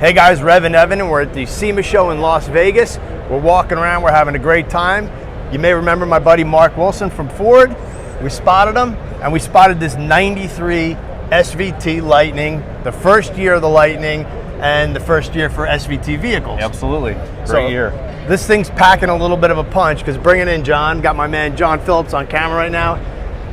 Hey guys, Rev and Evan, and we're at the SEMA Show in Las Vegas. We're walking around, we're having a great time. You may remember my buddy Mark Wilson from Ford. We spotted him, and we spotted this 93 SVT Lightning, the first year of the Lightning, and the first year for SVT vehicles. Absolutely, great year. This thing's packing a little bit of a punch, because bringing in John, got my man John Phillips on camera right now.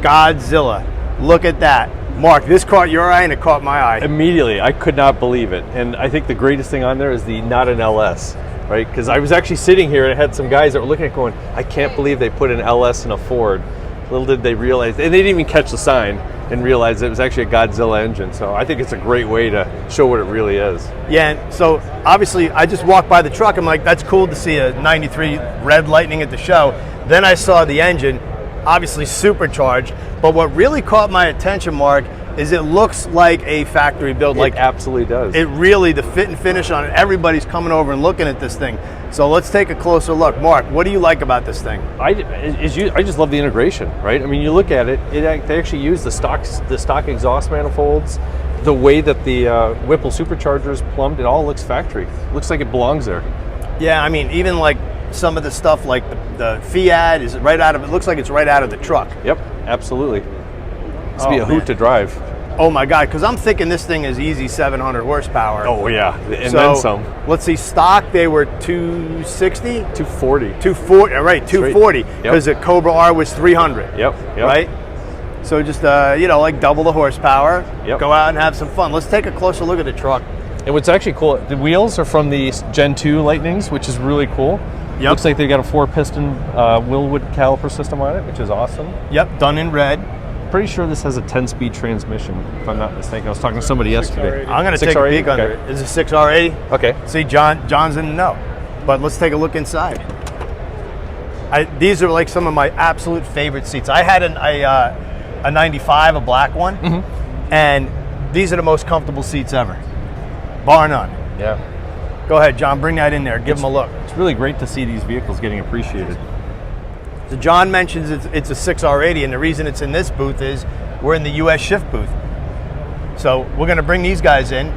Godzilla, look at that. Mark, this caught your eye and it caught my eye. Immediately, I could not believe it. And I think the greatest thing on there is the not an LS, right? Because I was actually sitting here and I had some guys that were looking at it going, I can't believe they put an LS in a Ford. Little did they realize, and they didn't even catch the sign and realize it was actually a Godzilla engine. So I think it's a great way to show what it really is. Yeah, and so obviously I just walked by the truck, I'm like, that's cool to see a 93 red Lightning at the show. Then I saw the engine, obviously supercharged, but what really caught my attention, Mark, is it looks like a factory build. It absolutely does. It really, the fit and finish on it, everybody's coming over and looking at this thing. So let's take a closer look. Mark, what do you like about this thing? I just love the integration, right? I mean, you look at it, they actually use the stock exhaust manifolds, the way that the Whipple superchargers plumbed, it all looks factory. It looks like it belongs there. Yeah, I mean, even like some of the stuff like the Fiat is right out of, it looks like it's right out of the truck. Yep, absolutely. This would be a hoot to drive. Oh my God, because I'm thinking this thing is easy 700 horsepower. Oh yeah, and then some. Let's see, stock they were 260? 240. 240, right, 240, because the Cobra R was 300. Yep. Right? So just, like double the horsepower, go out and have some fun. Let's take a closer look at the truck. And what's actually cool, the wheels are from the Gen 2 Lightnings, which is really cool. Yep. Looks like they've got a 4-piston Willwood caliper system on it, which is awesome. Yep, done in red. Pretty sure this has a 10-speed transmission, if I'm not mistaken. I was talking to somebody yesterday. I'm going to take a peek under it. Is it 6R80? Okay. See, John's in the know. But let's take a look inside. These are like some of my absolute favorite seats. I had a 95, a black one, and these are the most comfortable seats ever, bar none. Yeah. Go ahead, John, bring that in there. Give them a look. It's really great to see these vehicles getting appreciated. So John mentions it's a 6R80, and the reason it's in this booth is we're in the US Shift booth. So we're going to bring these guys in,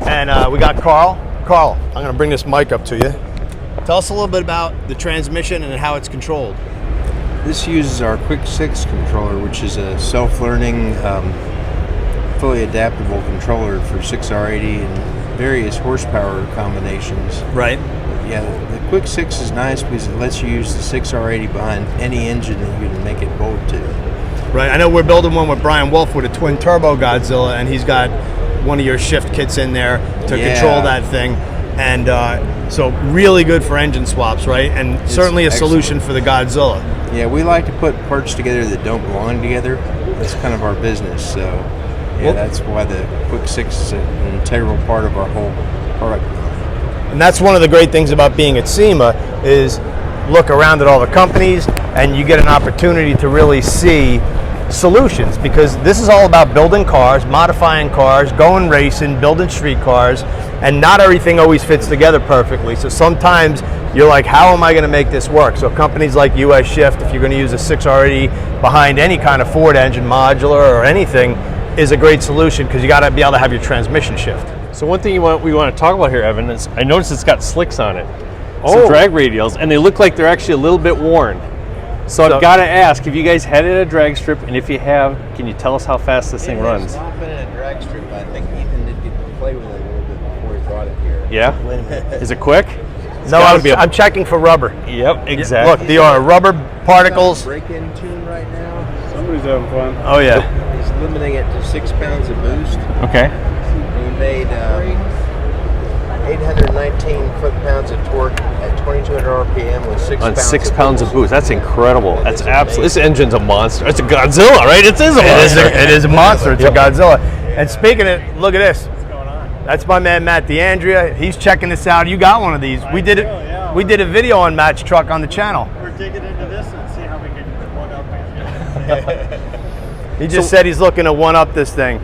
and we got Carl. Carl, I'm going to bring this mic up to you. Tell us a little bit about the transmission and how it's controlled. This uses our Quick 6 controller, which is a self-learning, fully adaptable controller for 6R80 and various horsepower combinations. Right. Yeah, the Quick 6 is nice because it lets you use the 6R80 behind any engine that you can make it bolt to. Right, I know we're building one with Brian Wolf with a twin turbo Godzilla, and he's got one of your shift kits in there to control that thing. And so really good for engine swaps, right? And it's certainly a solution for the Godzilla. Yeah, we like to put parts together that don't belong together. That's kind of our business. So yeah, that's why the Quick 6 is an integral part of our whole product. And that's one of the great things about being at SEMA is look around at all the companies and you get an opportunity to really see solutions, because this is all about building cars, modifying cars, going racing, building street cars, and not everything always fits together perfectly. So sometimes you're like, how am I going to make this work? So companies like US Shift, if you're going to use a 6R80 behind any kind of Ford engine, modular or anything, is a great solution because you got to be able to have your transmission shift. So one thing we want to talk about here, Evan, is I noticed it's got slicks on it. Some drag radials, and they look like they're actually a little bit worn. So I've got to ask, have you guys had it at a drag strip? And if you have, can you tell us how fast this thing runs? It's not been in a drag strip, but I think Ethan did get to play with it a little bit before he brought it here. Yeah? Wait a minute. Is it quick? No, I'm checking for rubber. Yep, exactly. Look, they are rubber particles. Break-in tune right now. Somebody's having fun. Oh yeah. He's limiting it to 6 pounds of boost. Okay. And he made 819 foot-pounds of torque at 2,200 RPM with 6 pounds. On 6 pounds of boost. That's incredible. That's absolutely. This engine's a monster. It's a Godzilla, right? It is a monster. It is a monster. It's a Godzilla. And speaking of, look at this. That's my man Matt DeAndrea. He's checking this out. You got one of these. We did it. Yeah. We did a video on Matt's truck on the channel. We're digging into this and see how we can one up it. He just said he's looking to one up this thing.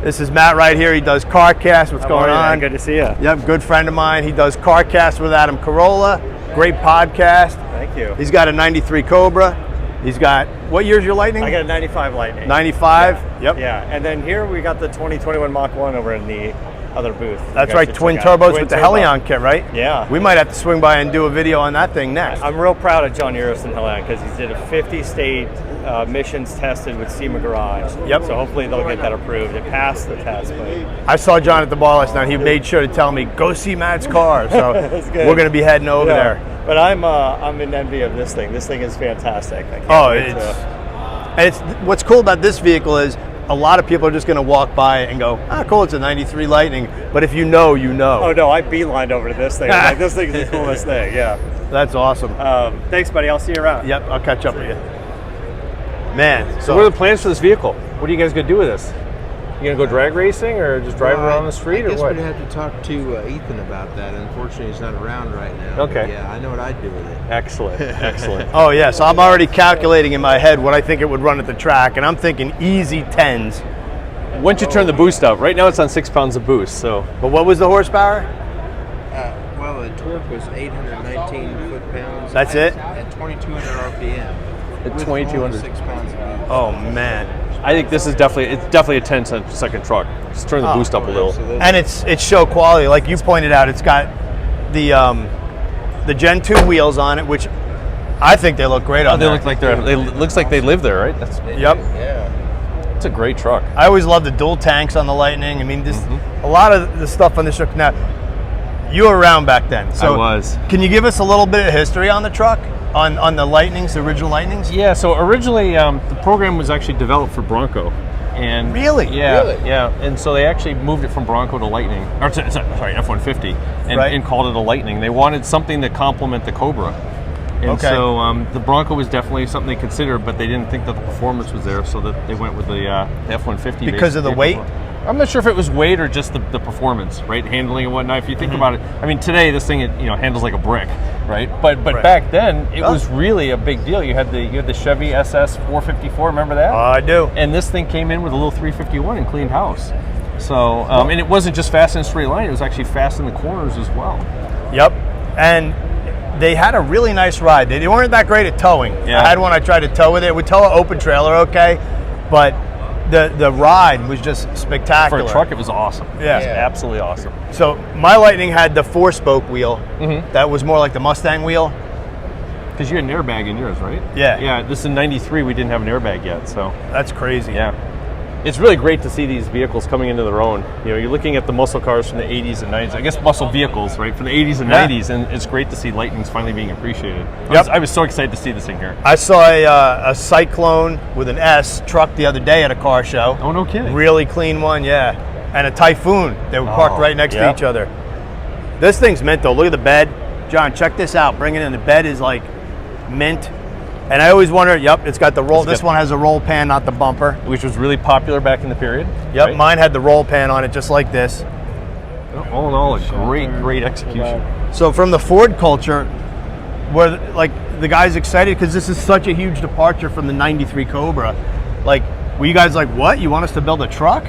This is Matt right here. He does CarCast. What's going on? Good to see you. Yep, good friend of mine. He does CarCast with Adam Carolla. Great podcast. Thank you. He's got a 93 Cobra. He's got, what year's your Lightning? I got a 95 Lightning. 95? Yeah. Yep. Yeah, and then here we got the 2021 Mach 1 over in the other booth. You That's guys right, should twin check out. turbos Twin with the turbo. Helion kit, right? Yeah. We might have to swing by and do a video on that thing next. I'm real proud of John Uris and Helion because he did a 50-state missions tested with SEMA Garage. Yep. So hopefully they'll get that approved. It passed the test, but I saw John at the bar last night. He made sure to tell me, go see Matt's car. So That's good. we're going to be heading over Yeah. there. But I'm in envy of this thing. This thing is fantastic. I can't Oh, wait it's what's cool about this vehicle is a lot of people are just going to walk by it and go, ah, cool, it's a 93 Lightning. But if you know, you know. Oh no, I beelined over to this thing. I'm like, this thing's the coolest thing. Yeah. That's awesome. Thanks, buddy. I'll see you around. Yep, I'll catch up with you. Man, So what are the plans for this vehicle? What are you guys going to do with this? You going to go drag racing or just drive Well, around the street I or guess what? we'd have to talk to Ethan about that. Unfortunately, he's not around right now. Okay. But yeah, I know what I'd do with it. Excellent, excellent. Oh yeah, so I'm already calculating in my head what I think it would run at the track, and I'm thinking easy 10s. Once you turn the boost up, right now it's on 6 pounds of boost, so But what was the horsepower? Well, the torque was 819 foot-pounds. That's it? At 2,200 RPM. At with 2,200. only 6 pounds of boost. Oh man. I think this is definitely a 10-second truck. Just turn the boost up a little. Absolutely. And it's show quality, like you pointed out. It's got the Gen 2 wheels on it, which I think they look great on They there. look like looks like they live there, right? That's Yep. Yeah. it's a great truck. I always love the dual tanks on the Lightning. I mean, just a lot of the stuff on this truck. Now, you were around back then, so I was. Can you give us a little bit of history on the truck, on the Lightnings, the original Lightnings? Yeah, so originally the program was actually developed for Bronco. And Really? Yeah, Really? yeah. And so they actually moved it from Bronco to Lightning, or sorry, F-150, Right. and called it a Lightning. They wanted something to complement the Cobra. And Okay. so the Bronco was definitely something they considered, but they didn't think that the performance was there, so that they went with the F-150. Because of the weight? I'm not sure if it was weight or just the performance, right? Handling and whatnot. If you think about it, I mean, today this thing handles like a brick, right? But Right. back then it Oh. was really a big deal. You had the Chevy SS 454, remember that? I do. And this thing came in with a little 351 and cleaned house. So, and it wasn't just fast in a straight line; it was actually fast in the corners as well. Yep. And they had a really nice ride. They weren't that great at towing. Yeah. I had one I tried to tow with it. We tow an open trailer, okay, but the ride was just For spectacular. a truck, it was awesome. Yeah. It was absolutely awesome. So my Lightning had the 4-spoke wheel. Mhm. That was more like the Mustang wheel. Because you had an airbag in yours, right? Yeah. Yeah. This is '93. We didn't have an airbag yet, so That's crazy. yeah. It's really great to see these vehicles coming into their own. You're looking at the muscle cars from the 80s and 90s. I guess muscle vehicles, right, from the 80s and Yeah. 90s, and it's great to see Lightnings finally being appreciated. Yep. I was so excited to see this thing here. I saw a Cyclone with an S truck the other day at a car show. Oh, no kidding. Really clean one, yeah. And a Typhoon. They were parked right next to yeah. each other. This thing's mint though. Look at the bed. John, check this out. Bring it in. The bed is like mint. And I always wonder, yep, it's got the roll. It's This got- one has a roll pan, not the bumper. Which was really popular back in the period. Yep, right? mine had the roll pan on it just like this. All in all, a great execution. So from the Ford culture, were like the guys excited because this is such a huge departure from the 93 Cobra. Like, were you guys like, what? You want us to build a truck?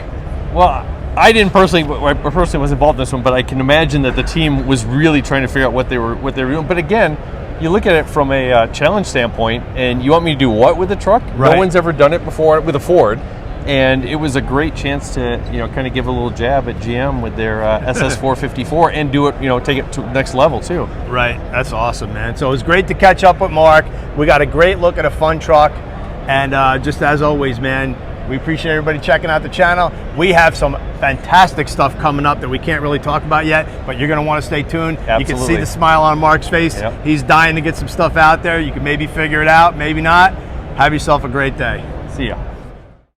Well, I personally was involved in this one, but I can imagine that the team was really trying to figure out what they were doing. But again, you look at it from a challenge standpoint, and you want me to do what with the truck? Right. No one's ever done it before with a Ford, and it was a great chance to kind of give a little jab at GM with their SS 454 and do it, take it to the next level too. Right, that's awesome, man. So it was great to catch up with Mark. We got a great look at a fun truck, and just as always, man, we appreciate everybody checking out the channel. We have some fantastic stuff coming up that we can't really talk about yet, but you're going to want to stay tuned. You can see Absolutely. the smile on Mark's face. Yep. He's dying to get some stuff out there. You can maybe figure it out, maybe not. Have yourself a great day. See ya.